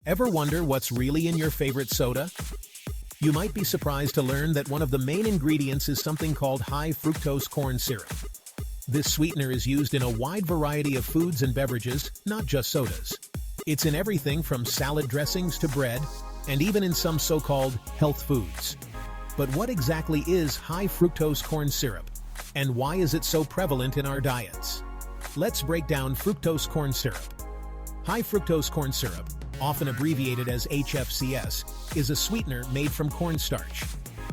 Ever wonder what's really in your favorite soda? You might be surprised to learn that one of the main ingredients is something called high fructose corn syrup. This sweetener is used in a wide variety of foods and beverages, not just sodas. It's in everything from salad dressings to bread, and even in some so-called health foods. But what exactly is high fructose corn syrup, and why is it so prevalent in our diets? Let's break down fructose corn syrup. High fructose corn syrup, often abbreviated as HFCS, is a sweetener made from cornstarch.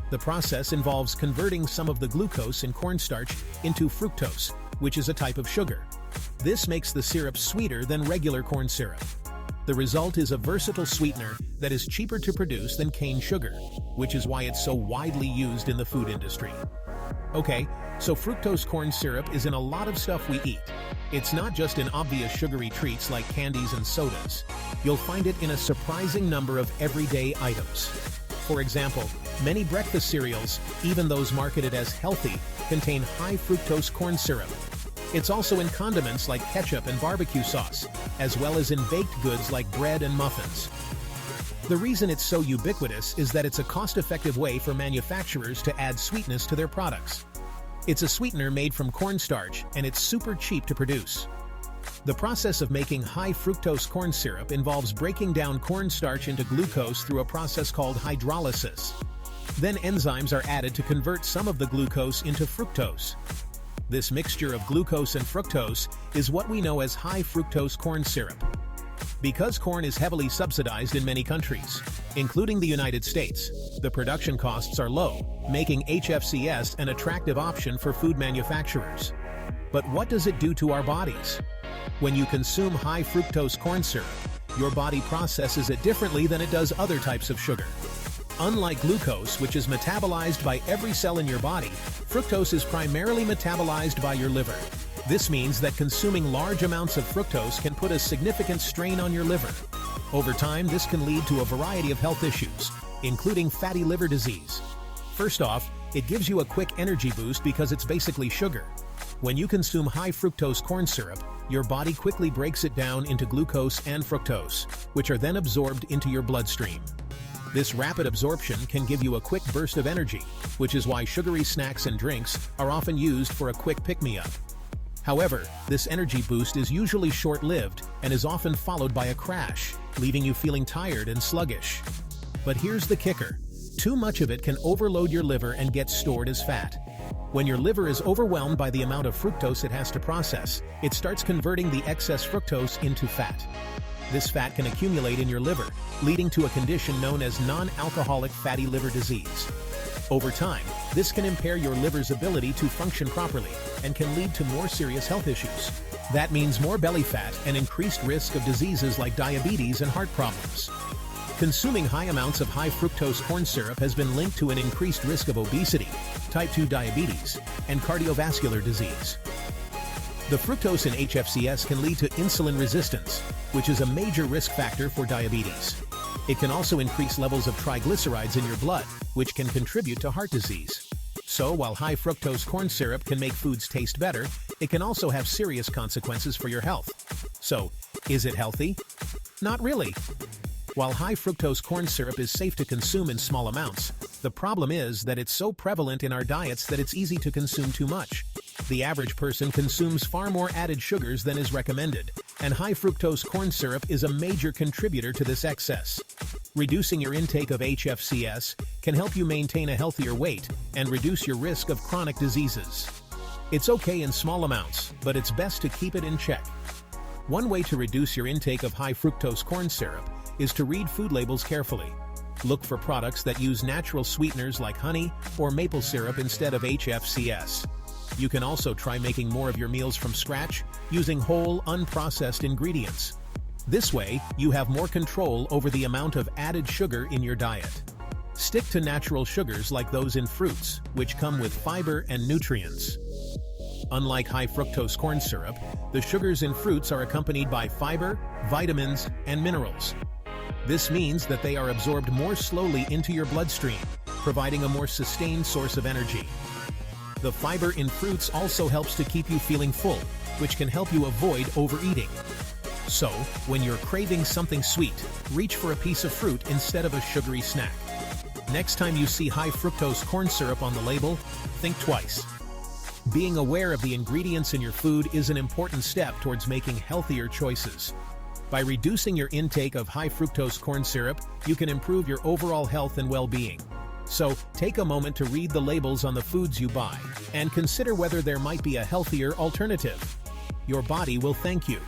The process involves converting some of the glucose in cornstarch into fructose, which is a type of sugar. This makes the syrup sweeter than regular corn syrup. The result is a versatile sweetener that is cheaper to produce than cane sugar, which is why it's so widely used in the food industry. Okay, so fructose corn syrup is in a lot of stuff we eat. It's not just in obvious sugary treats like candies and sodas. You'll find it in a surprising number of everyday items. For example, many breakfast cereals, even those marketed as healthy, contain high fructose corn syrup. It's also in condiments like ketchup and barbecue sauce, as well as in baked goods like bread and muffins. The reason it's so ubiquitous is that it's a cost-effective way for manufacturers to add sweetness to their products. It's a sweetener made from cornstarch, and it's super cheap to produce. The process of making high fructose corn syrup involves breaking down cornstarch into glucose through a process called hydrolysis. Then enzymes are added to convert some of the glucose into fructose. This mixture of glucose and fructose is what we know as high fructose corn syrup. Because corn is heavily subsidized in many countries, including the United States, the production costs are low, making HFCS an attractive option for food manufacturers. But what does it do to our bodies? When you consume high fructose corn syrup, your body processes it differently than it does other types of sugar. Unlike glucose, which is metabolized by every cell in your body, fructose is primarily metabolized by your liver. This means that consuming large amounts of fructose can put a significant strain on your liver. Over time, this can lead to a variety of health issues, including fatty liver disease. First off, it gives you a quick energy boost because it's basically sugar. When you consume high fructose corn syrup, your body quickly breaks it down into glucose and fructose, which are then absorbed into your bloodstream. This rapid absorption can give you a quick burst of energy, which is why sugary snacks and drinks are often used for a quick pick-me-up. However, this energy boost is usually short-lived and is often followed by a crash, leaving you feeling tired and sluggish. But here's the kicker. Too much of it can overload your liver and get stored as fat. When your liver is overwhelmed by the amount of fructose it has to process, it starts converting the excess fructose into fat. This fat can accumulate in your liver, leading to a condition known as non-alcoholic fatty liver disease. Over time, this can impair your liver's ability to function properly and can lead to more serious health issues. That means more belly fat and increased risk of diseases like diabetes and heart problems. Consuming high amounts of high fructose corn syrup has been linked to an increased risk of obesity, type 2 diabetes, and cardiovascular disease. The fructose in HFCS can lead to insulin resistance, which is a major risk factor for diabetes. It can also increase levels of triglycerides in your blood, which can contribute to heart disease. So, while high fructose corn syrup can make foods taste better, it can also have serious consequences for your health. So, is it healthy? Not really. While high fructose corn syrup is safe to consume in small amounts, the problem is that it's so prevalent in our diets that it's easy to consume too much. The average person consumes far more added sugars than is recommended, and high fructose corn syrup is a major contributor to this excess. Reducing your intake of HFCS can help you maintain a healthier weight and reduce your risk of chronic diseases. It's okay in small amounts, but it's best to keep it in check. One way to reduce your intake of high fructose corn syrup is to read food labels carefully. Look for products that use natural sweeteners like honey or maple syrup instead of HFCS. You can also try making more of your meals from scratch using whole, unprocessed ingredients. This way, you have more control over the amount of added sugar in your diet. Stick to natural sugars like those in fruits, which come with fiber and nutrients. Unlike high fructose corn syrup, the sugars in fruits are accompanied by fiber, vitamins, and minerals. This means that they are absorbed more slowly into your bloodstream, providing a more sustained source of energy. The fiber in fruits also helps to keep you feeling full, which can help you avoid overeating. So, when you're craving something sweet, reach for a piece of fruit instead of a sugary snack. Next time you see high fructose corn syrup on the label, think twice. Being aware of the ingredients in your food is an important step towards making healthier choices. By reducing your intake of high fructose corn syrup, you can improve your overall health and well-being. So, take a moment to read the labels on the foods you buy, and consider whether there might be a healthier alternative. Your body will thank you.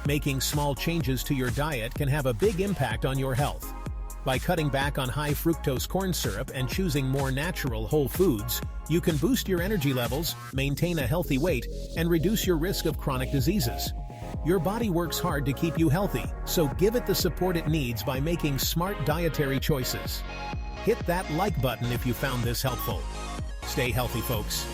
Making small changes to your diet can have a big impact on your health. By cutting back on high fructose corn syrup and choosing more natural whole foods, you can boost your energy levels, maintain a healthy weight, and reduce your risk of chronic diseases. Your body works hard to keep you healthy, so give it the support it needs by making smart dietary choices. Hit that like button if you found this helpful. Stay healthy, folks.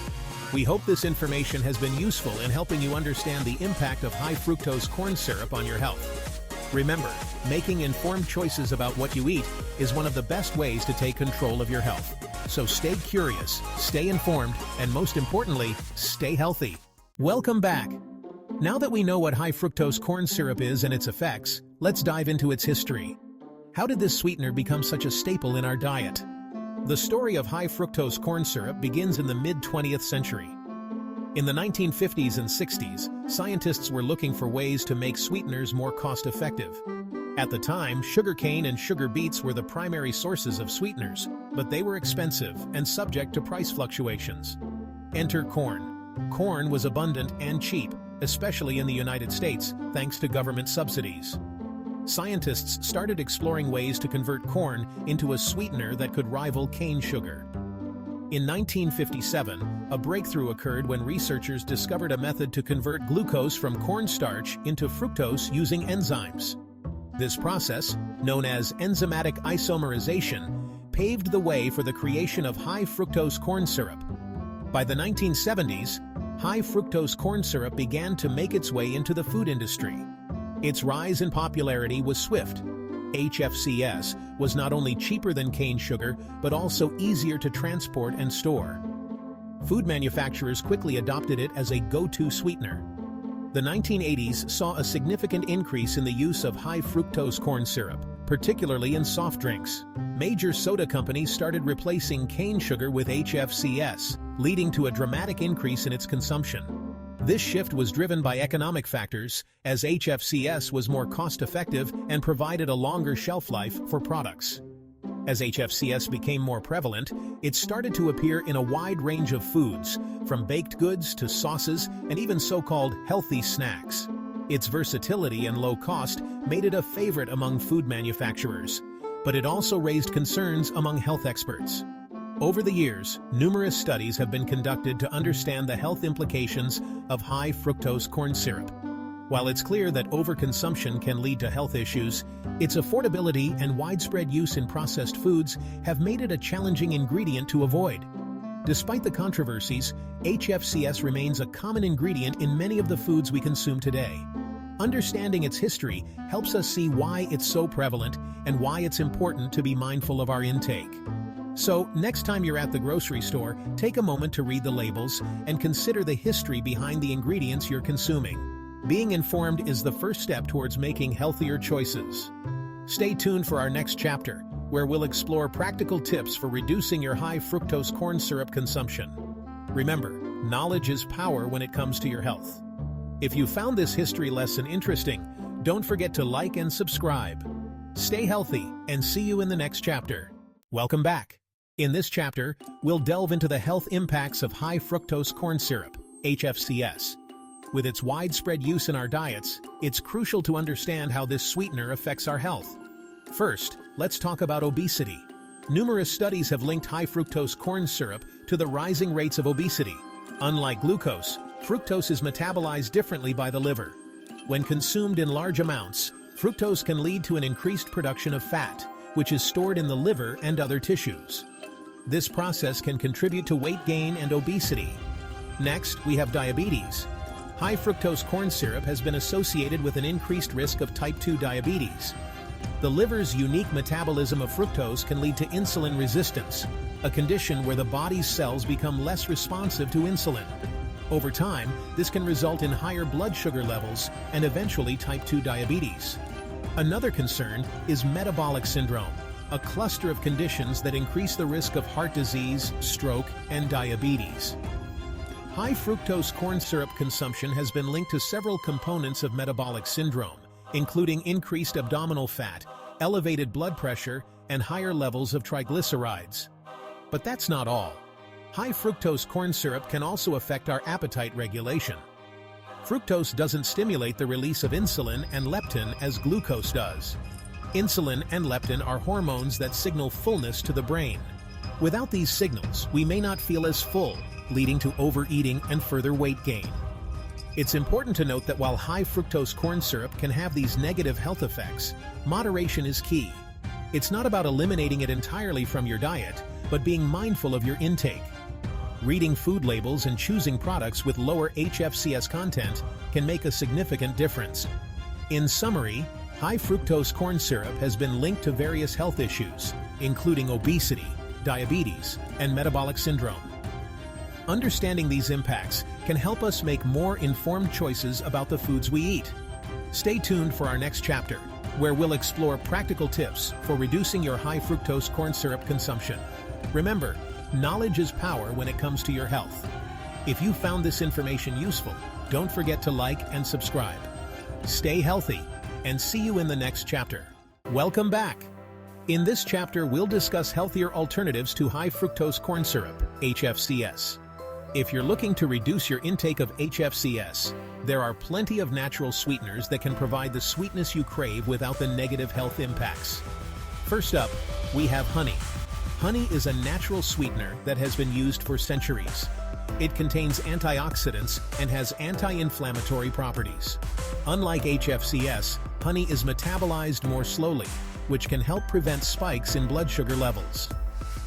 We hope this information has been useful in helping you understand the impact of high fructose corn syrup on your health. Remember, making informed choices about what you eat is one of the best ways to take control of your health. So stay curious, stay informed, and most importantly, stay healthy. Welcome back. Now that we know what high fructose corn syrup is and its effects, let's dive into its history. How did this sweetener become such a staple in our diet? The story of high fructose corn syrup begins in the mid-20th century. In the 1950s and 60s, scientists were looking for ways to make sweeteners more cost-effective. At the time, sugarcane and sugar beets were the primary sources of sweeteners, but they were expensive and subject to price fluctuations. Enter corn. Corn was abundant and cheap, especially in the United States, thanks to government subsidies. Scientists started exploring ways to convert corn into a sweetener that could rival cane sugar. In 1957, a breakthrough occurred when researchers discovered a method to convert glucose from cornstarch into fructose using enzymes. This process, known as enzymatic isomerization, paved the way for the creation of high fructose corn syrup. By the 1970s, high fructose corn syrup began to make its way into the food industry. Its rise in popularity was swift. HFCS was not only cheaper than cane sugar, but also easier to transport and store. Food manufacturers quickly adopted it as a go-to sweetener. The 1980s saw a significant increase in the use of high fructose corn syrup, particularly in soft drinks. Major soda companies started replacing cane sugar with HFCS, leading to a dramatic increase in its consumption. This shift was driven by economic factors, as HFCS was more cost-effective and provided a longer shelf life for products. As HFCS became more prevalent, it started to appear in a wide range of foods, from baked goods to sauces and even so-called healthy snacks. Its versatility and low cost made it a favorite among food manufacturers, but it also raised concerns among health experts. Over the years, numerous studies have been conducted to understand the health implications of high fructose corn syrup. While it's clear that overconsumption can lead to health issues, its affordability and widespread use in processed foods have made it a challenging ingredient to avoid. Despite the controversies, HFCS remains a common ingredient in many of the foods we consume today. Understanding its history helps us see why it's so prevalent and why it's important to be mindful of our intake. So, next time you're at the grocery store, take a moment to read the labels and consider the history behind the ingredients you're consuming. Being informed is the first step towards making healthier choices. Stay tuned for our next chapter, where we'll explore practical tips for reducing your high fructose corn syrup consumption. Remember, knowledge is power when it comes to your health. If you found this history lesson interesting, don't forget to like and subscribe. Stay healthy, and see you in the next chapter. Welcome back. In this chapter, we'll delve into the health impacts of high fructose corn syrup, HFCS. With its widespread use in our diets, it's crucial to understand how this sweetener affects our health. First, let's talk about obesity. Numerous studies have linked high fructose corn syrup to the rising rates of obesity. Unlike glucose, fructose is metabolized differently by the liver. When consumed in large amounts, fructose can lead to an increased production of fat, which is stored in the liver and other tissues. This process can contribute to weight gain and obesity. Next, we have diabetes. High fructose corn syrup has been associated with an increased risk of type 2 diabetes. The liver's unique metabolism of fructose can lead to insulin resistance, a condition where the body's cells become less responsive to insulin. Over time, this can result in higher blood sugar levels and eventually type 2 diabetes. Another concern is metabolic syndrome, a cluster of conditions that increase the risk of heart disease, stroke, and diabetes. High fructose corn syrup consumption has been linked to several components of metabolic syndrome, including increased abdominal fat, elevated blood pressure, and higher levels of triglycerides. But that's not all. High fructose corn syrup can also affect our appetite regulation. Fructose doesn't stimulate the release of insulin and leptin as glucose does. Insulin and leptin are hormones that signal fullness to the brain. Without these signals, we may not feel as full, leading to overeating and further weight gain. It's important to note that while high fructose corn syrup can have these negative health effects, moderation is key. It's not about eliminating it entirely from your diet, but being mindful of your intake. Reading food labels and choosing products with lower HFCS content can make a significant difference. In summary, high fructose corn syrup has been linked to various health issues, including obesity, diabetes, and metabolic syndrome. Understanding these impacts can help us make more informed choices about the foods we eat. Stay tuned for our next chapter, where we'll explore practical tips for reducing your high fructose corn syrup consumption. Remember, knowledge is power when it comes to your health. If you found this information useful, don't forget to like and subscribe. Stay healthy, and see you in the next chapter. Welcome back. In this chapter, we'll discuss healthier alternatives to high fructose corn syrup, HFCS. If you're looking to reduce your intake of HFCS, there are plenty of natural sweeteners that can provide the sweetness you crave without the negative health impacts. First up, we have honey. Honey is a natural sweetener that has been used for centuries. It contains antioxidants and has anti-inflammatory properties. Unlike HFCS, honey is metabolized more slowly, which can help prevent spikes in blood sugar levels.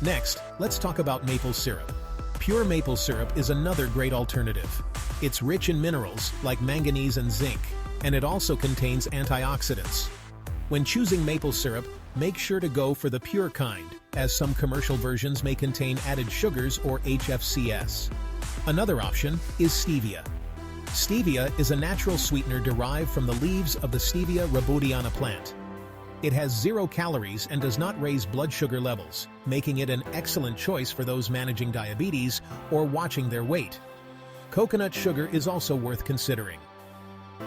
Next, let's talk about maple syrup. Pure maple syrup is another great alternative. It's rich in minerals like manganese and zinc, and it also contains antioxidants. When choosing maple syrup, make sure to go for the pure kind, as some commercial versions may contain added sugars or HFCS. Another option is stevia. Stevia is a natural sweetener derived from the leaves of the Stevia rebaudiana plant. It has 0 calories and does not raise blood sugar levels, making it an excellent choice for those managing diabetes or watching their weight. Coconut sugar is also worth considering.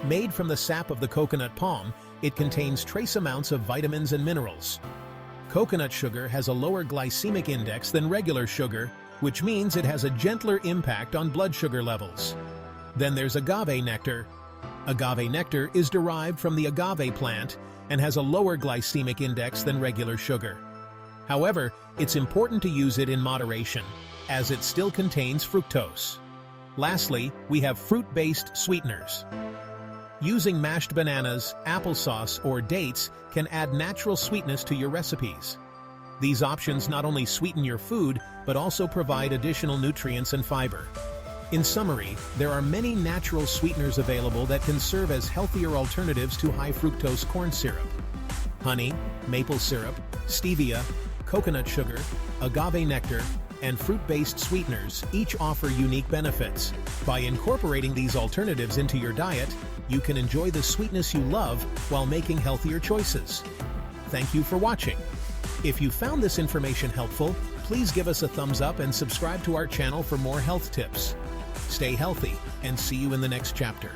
Made from the sap of the coconut palm, it contains trace amounts of vitamins and minerals. Coconut sugar has a lower glycemic index than regular sugar, which means it has a gentler impact on blood sugar levels. Then there's agave nectar. Agave nectar is derived from the agave plant and has a lower glycemic index than regular sugar. However, it's important to use it in moderation, as it still contains fructose. Lastly, we have fruit-based sweeteners. Using mashed bananas, applesauce, or dates can add natural sweetness to your recipes. These options not only sweeten your food, but also provide additional nutrients and fiber. In summary, there are many natural sweeteners available that can serve as healthier alternatives to high fructose corn syrup. Honey, maple syrup, stevia, coconut sugar, agave nectar, and fruit-based sweeteners each offer unique benefits. By incorporating these alternatives into your diet, you can enjoy the sweetness you love while making healthier choices. Thank you for watching. If you found this information helpful, please give us a thumbs up and subscribe to our channel for more health tips. Stay healthy, and see you in the next chapter.